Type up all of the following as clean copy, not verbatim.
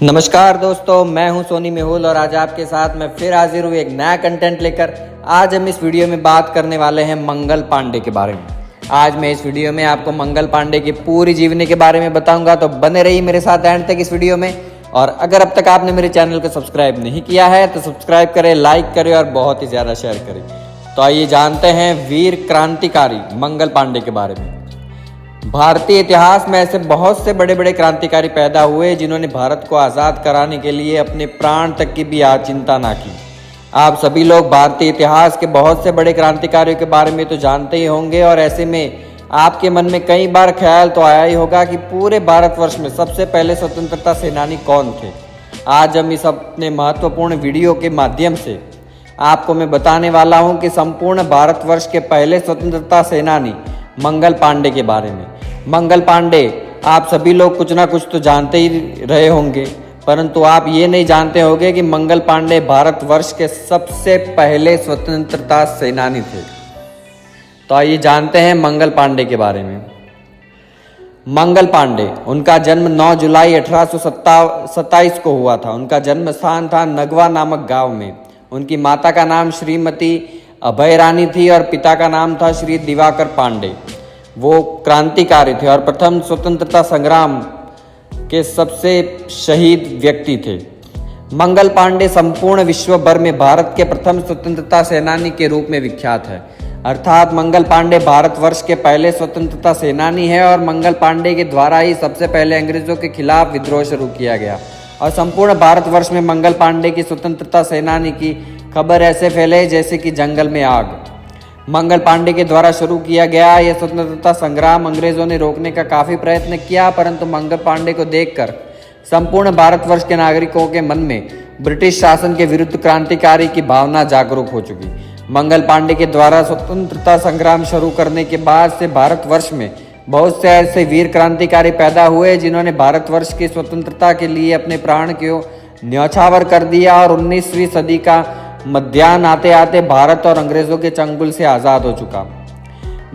नमस्कार दोस्तों, मैं हूं सोनी मेहुल और आज आपके साथ मैं फिर हाजिर हूं एक नया कंटेंट लेकर। आज हम इस वीडियो में बात करने वाले हैं मंगल पांडे के बारे में। आज मैं इस वीडियो में आपको मंगल पांडे की पूरी जीवनी के बारे में बताऊंगा, तो बने रहिए मेरे साथ एंड तक इस वीडियो में। और अगर अब तक आपने मेरे चैनल को सब्सक्राइब नहीं किया है तो सब्सक्राइब करें, लाइक करें और बहुत ही ज़्यादा शेयर करें। तो आइए जानते हैं वीर क्रांतिकारी मंगल पांडे के बारे में। भारतीय इतिहास में ऐसे बहुत से बड़े बड़े क्रांतिकारी पैदा हुए जिन्होंने भारत को आज़ाद कराने के लिए अपने प्राण तक की भी चिंता ना की। आप सभी लोग भारतीय इतिहास के बहुत से बड़े क्रांतिकारियों के बारे में तो जानते ही होंगे, और ऐसे में आपके मन में कई बार ख्याल तो आया ही होगा कि पूरे भारतवर्ष में सबसे पहले स्वतंत्रता सेनानी कौन थे। आज हम इस अपने महत्वपूर्ण वीडियो के माध्यम से आपको मैं बताने वाला हूं कि संपूर्ण भारतवर्ष के पहले स्वतंत्रता सेनानी मंगल पांडे के बारे में। मंगल पांडे आप सभी लोग कुछ ना कुछ तो जानते ही रहे होंगे, परंतु आप ये नहीं जानते होंगे कि मंगल पांडे भारतवर्ष के सबसे पहले स्वतंत्रता सेनानी थे। तो आइए जानते हैं मंगल पांडे के बारे में। मंगल पांडे, उनका जन्म 9 जुलाई 1827 को हुआ था। उनका जन्म स्थान था नगवा नामक गांव में। उनकी माता का नाम श्रीमती अभय रानी थी और पिता का नाम था श्री दिवाकर पांडे। वो क्रांतिकारी थे और प्रथम स्वतंत्रता संग्राम के सबसे शहीद व्यक्ति थे। मंगल पांडे संपूर्ण विश्व भर में भारत के प्रथम स्वतंत्रता सेनानी के रूप में विख्यात है। अर्थात मंगल पांडे भारतवर्ष के पहले स्वतंत्रता सेनानी है और मंगल पांडे के द्वारा ही सबसे पहले अंग्रेजों के खिलाफ विद्रोह शुरू किया गया। और संपूर्ण भारतवर्ष में मंगल पांडे की स्वतंत्रता सेनानी की खबर ऐसे फैले जैसे कि जंगल में आग। मंगल पांडे के द्वारा शुरू किया गया यह स्वतंत्रता संग्राम अंग्रेजों ने रोकने का काफी प्रयत्न किया, परंतु मंगल पांडे को देखकर संपूर्ण भारतवर्ष के नागरिकों के मन में ब्रिटिश शासन के विरुद्ध क्रांतिकारी की भावना जागरूक हो चुकी। मंगल पांडे के द्वारा स्वतंत्रता संग्राम शुरू करने के बाद से भारतवर्ष में बहुत से ऐसे वीर क्रांतिकारी पैदा हुए जिन्होंने भारतवर्ष की स्वतंत्रता के लिए अपने प्राण को न्यौछावर कर दिया। और 19वीं सदी का मध्याह्न आते आते भारत और अंग्रेजों के चंगुल से आज़ाद हो चुका।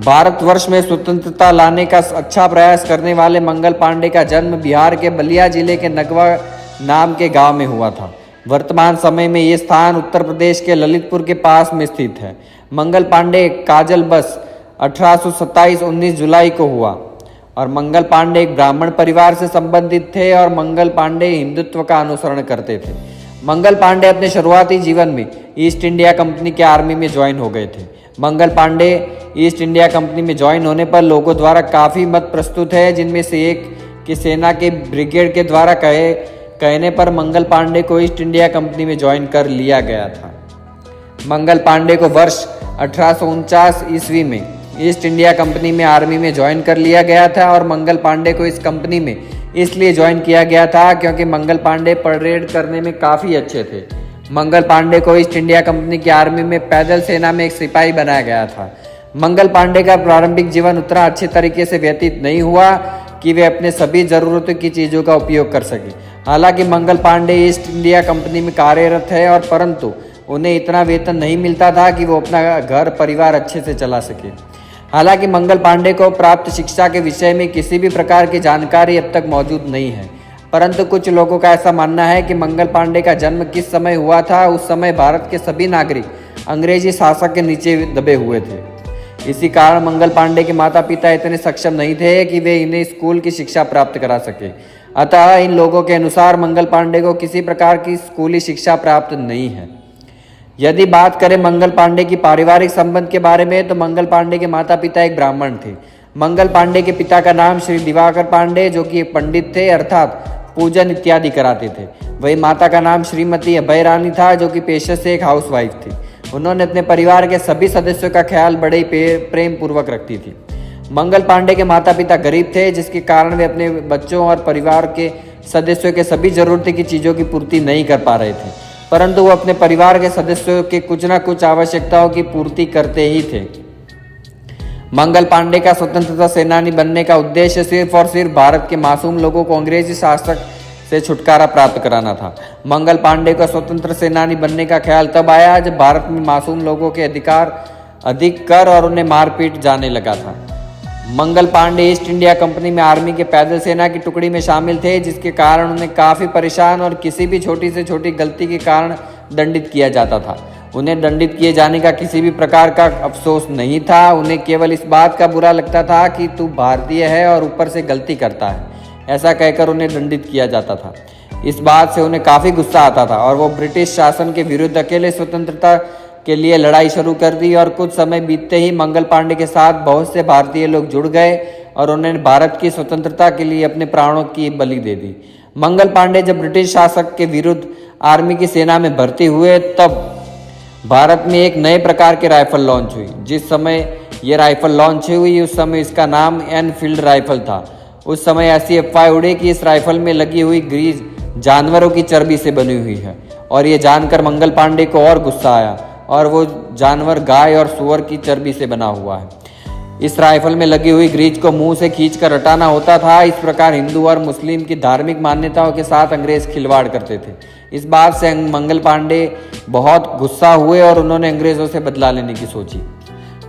भारतवर्ष में स्वतंत्रता लाने का अच्छा प्रयास करने वाले मंगल पांडे का जन्म बिहार के बलिया जिले के नगवा नाम के गांव में हुआ था। वर्तमान समय में ये स्थान उत्तर प्रदेश के ललितपुर के पास में स्थित है। मंगल पांडे काजल बस 1827 19 जुलाई को हुआ और मंगल पांडे एक ब्राह्मण परिवार से संबंधित थे और मंगल पांडे हिंदुत्व का अनुसरण करते थे। मंगल पांडे अपने शुरुआती जीवन में ईस्ट इंडिया कंपनी के आर्मी में ज्वाइन हो गए थे। Mangal Pandey east India company में ज्वाइन होने पर लोगों द्वारा काफ़ी मत प्रस्तुत है, जिनमें से एक की सेना के ब्रिगेड के द्वारा कहने पर मंगल पांडे को ईस्ट इंडिया कंपनी में ज्वाइन कर लिया गया था। मंगल पांडे को वर्ष 1849 ईस्वी में ईस्ट इंडिया कंपनी में आर्मी में ज्वाइन कर लिया गया था और मंगल पांडे को इस कंपनी में इसलिए ज्वाइन किया गया था क्योंकि मंगल पांडे परेड करने में काफ़ी अच्छे थे। मंगल पांडे को ईस्ट इंडिया कंपनी की आर्मी में पैदल सेना में एक सिपाही बनाया गया था। मंगल पांडे का प्रारंभिक जीवन उतना अच्छे तरीके से व्यतीत नहीं हुआ कि वे अपने सभी ज़रूरतों की चीज़ों का उपयोग कर सके। हालांकि Mangal Pandey east India company में कार्यरत है और परंतु उन्हें इतना वेतन नहीं मिलता था कि वो अपना घर परिवार अच्छे से चला सके। हालांकि मंगल पांडे को प्राप्त शिक्षा के विषय में किसी भी प्रकार की जानकारी अब तक मौजूद नहीं है, परंतु कुछ लोगों का ऐसा मानना है कि मंगल पांडे का जन्म किस समय हुआ था। उस समय भारत के सभी नागरिक अंग्रेजी शासक के नीचे दबे हुए थे। इसी कारण मंगल पांडे के माता पिता इतने सक्षम नहीं थे कि वे इन्हें स्कूल की शिक्षा प्राप्त करा सके। अतः इन लोगों के अनुसार मंगल पांडे को किसी प्रकार की स्कूली शिक्षा प्राप्त नहीं है। यदि बात करें मंगल पांडे की पारिवारिक संबंध के बारे में तो मंगल पांडे के माता पिता एक ब्राह्मण थे। मंगल पांडे के पिता का नाम श्री दिवाकर पांडे जो कि एक पंडित थे, अर्थात पूजन इत्यादि कराते थे। वही माता का नाम श्रीमती अभय रानी था जो कि पेशे से एक हाउसवाइफ थी। उन्होंने अपने परिवार के सभी सदस्यों का ख्याल बड़े ही प्रेम पूर्वक रखती थी। मंगल पांडे के माता पिता गरीब थे, जिसके कारण वे अपने बच्चों और परिवार के सदस्यों के सभी जरूरत की चीज़ों की पूर्ति नहीं कर पा रहे थे, परंतु वो अपने परिवार के सदस्यों के कुछ न कुछ आवश्यकताओं की पूर्ति करते ही थे। मंगल पांडे का स्वतंत्रता सेनानी बनने का उद्देश्य सिर्फ और सिर्फ भारत के मासूम लोगों को अंग्रेजी शासक से छुटकारा प्राप्त कराना था। मंगल पांडे का स्वतंत्र सेनानी बनने का ख्याल तब आया जब भारत में मासूम लोगों के अधिकार अधिक कर और उन्हें मारपीट जाने लगा था। Mangal Pandey east India company में आर्मी के पैदल सेना की टुकड़ी में शामिल थे, जिसके कारण उन्हें काफ़ी परेशान और किसी भी छोटी से छोटी गलती के कारण दंडित किया जाता था। उन्हें दंडित किए जाने का किसी भी प्रकार का अफसोस नहीं था। उन्हें केवल इस बात का बुरा लगता था कि तू भारतीय है और ऊपर से गलती करता है, ऐसा कहकर उन्हें दंडित किया जाता था। इस बात से उन्हें काफ़ी गुस्सा आता था और वो ब्रिटिश शासन के विरुद्ध अकेले स्वतंत्रता के लिए लड़ाई शुरू कर दी और कुछ समय बीतते ही मंगल पांडे के साथ बहुत से भारतीय लोग जुड़ गए और उन्होंने भारत की स्वतंत्रता के लिए अपने प्राणों की बलि दे दी। मंगल पांडे जब ब्रिटिश शासक के विरुद्ध आर्मी की सेना में भर्ती हुए तब भारत में एक नए प्रकार की राइफल लॉन्च हुई। जिस समय ये राइफल लॉन्च हुई उस समय इसका नाम एनफील्ड राइफल था। उस समय ऐसी अफवाह उड़ी कि इस राइफल में लगी हुई ग्रीज जानवरों की चर्बी से बनी हुई है और ये जानकर मंगल पांडे को और गुस्सा आया और वो जानवर गाय और सुअर की चर्बी से बना हुआ है। इस राइफल में लगी हुई ग्रीज को मुंह से खींचकर हटाना होता था। इस प्रकार हिंदू और मुस्लिम की धार्मिक मान्यताओं के साथ अंग्रेज खिलवाड़ करते थे। इस बात से मंगल पांडे बहुत गुस्सा हुए और उन्होंने अंग्रेजों से बदला लेने की सोची।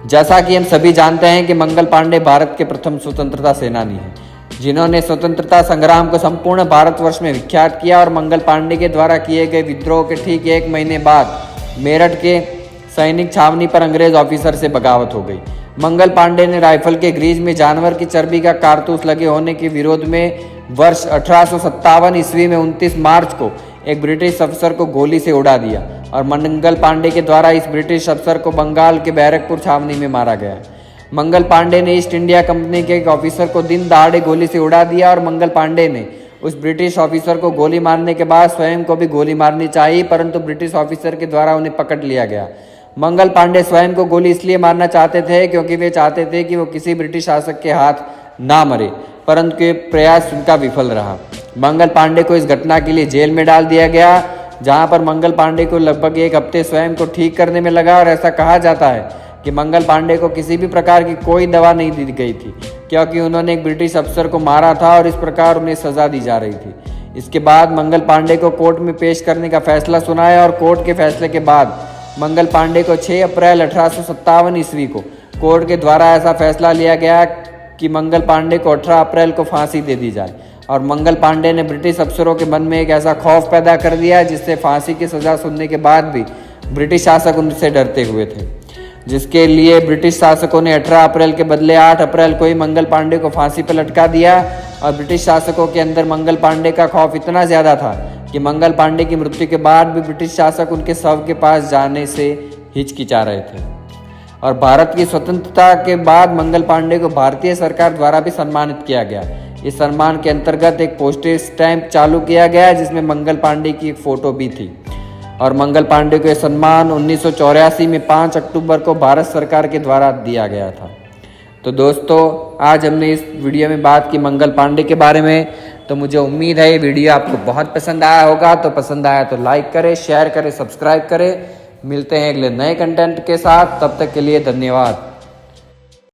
जैसा कि हम सभी जानते हैं कि मंगल पांडे भारत के प्रथम स्वतंत्रता सेनानी हैं, जिन्होंने स्वतंत्रता संग्राम को संपूर्ण भारतवर्ष में विख्यात किया। और मंगल पांडे के द्वारा किए गए विद्रोह के ठीक 1 महीने बाद मेरठ के सैनिक छावनी पर अंग्रेज ऑफिसर से बगावत हो गई। मंगल पांडे ने राइफल के ग्रीज में जानवर की चर्बी का कारतूस लगे होने के विरोध में वर्ष 1857 ईस्वी में 29 मार्च को एक ब्रिटिश अफसर को गोली से उड़ा दिया और मंगल पांडे के द्वारा इस ब्रिटिश अफसर को बंगाल के बैरकपुर छावनी में मारा गया। मंगल पांडे ने ईस्ट इंडिया कंपनी के एक ऑफिसर को दिन दहाड़े गोली से उड़ा दिया और मंगल पांडे ने उस ब्रिटिश ऑफिसर को गोली मारने के बाद स्वयं को भी गोली मारनी चाहिए, परंतु ब्रिटिश ऑफिसर के द्वारा उन्हें पकड़ लिया गया। मंगल पांडे स्वयं को गोली इसलिए मारना चाहते थे क्योंकि वे चाहते थे कि वो किसी ब्रिटिश शासक के हाथ ना मरे, परंतु ये प्रयास उनका विफल रहा। मंगल पांडे को इस घटना के लिए जेल में डाल दिया गया, जहां पर मंगल पांडे को लगभग 1 हफ्ते स्वयं को ठीक करने में लगा। और ऐसा कहा जाता है कि मंगल पांडे को किसी भी प्रकार की कोई दवा नहीं दी गई थी, क्योंकि उन्होंने एक ब्रिटिश अफसर को मारा था और इस प्रकार उन्हें सजा दी जा रही थी। इसके बाद मंगल पांडे को कोर्ट में पेश करने का फैसला सुनाया और कोर्ट के फैसले के बाद मंगल पांडे को 6 अप्रैल 1857 ईस्वी को कोर्ट के द्वारा ऐसा फैसला लिया गया कि मंगल पांडे को 18 अप्रैल को फांसी दे दी जाए। और मंगल पांडे ने ब्रिटिश अफसरों के मन में एक ऐसा खौफ पैदा कर दिया जिससे फांसी की सजा सुनने के बाद भी ब्रिटिश शासक उनसे डरते हुए थे, जिसके लिए ब्रिटिश शासकों ने 18 अप्रैल के बदले 8 अप्रैल को ही मंगल पांडे को फांसी पर लटका दिया। और ब्रिटिश शासकों के अंदर मंगल पांडे का खौफ इतना ज़्यादा था कि मंगल पांडे की मृत्यु के बाद भी ब्रिटिश शासक उनके शव के पास जाने से हिचकिचा रहे थे। और भारत की स्वतंत्रता के बाद मंगल पांडे को भारतीय सरकार द्वारा भी सम्मानित किया गया। इस सम्मान के अंतर्गत एक पोस्टेज स्टैंप चालू किया गया जिसमें मंगल पांडे की एक फोटो भी थी। और मंगल पांडे को यह सम्मान 1984 में 5 अक्टूबर को भारत सरकार के द्वारा दिया गया था। तो दोस्तों, आज हमने इस वीडियो में बात की मंगल पांडे के बारे में। तो मुझे उम्मीद है ये वीडियो आपको बहुत पसंद आया होगा। तो पसंद आया तो लाइक करें, शेयर करें, सब्सक्राइब करें। मिलते हैं अगले नए कंटेंट के साथ, तब तक के लिए धन्यवाद।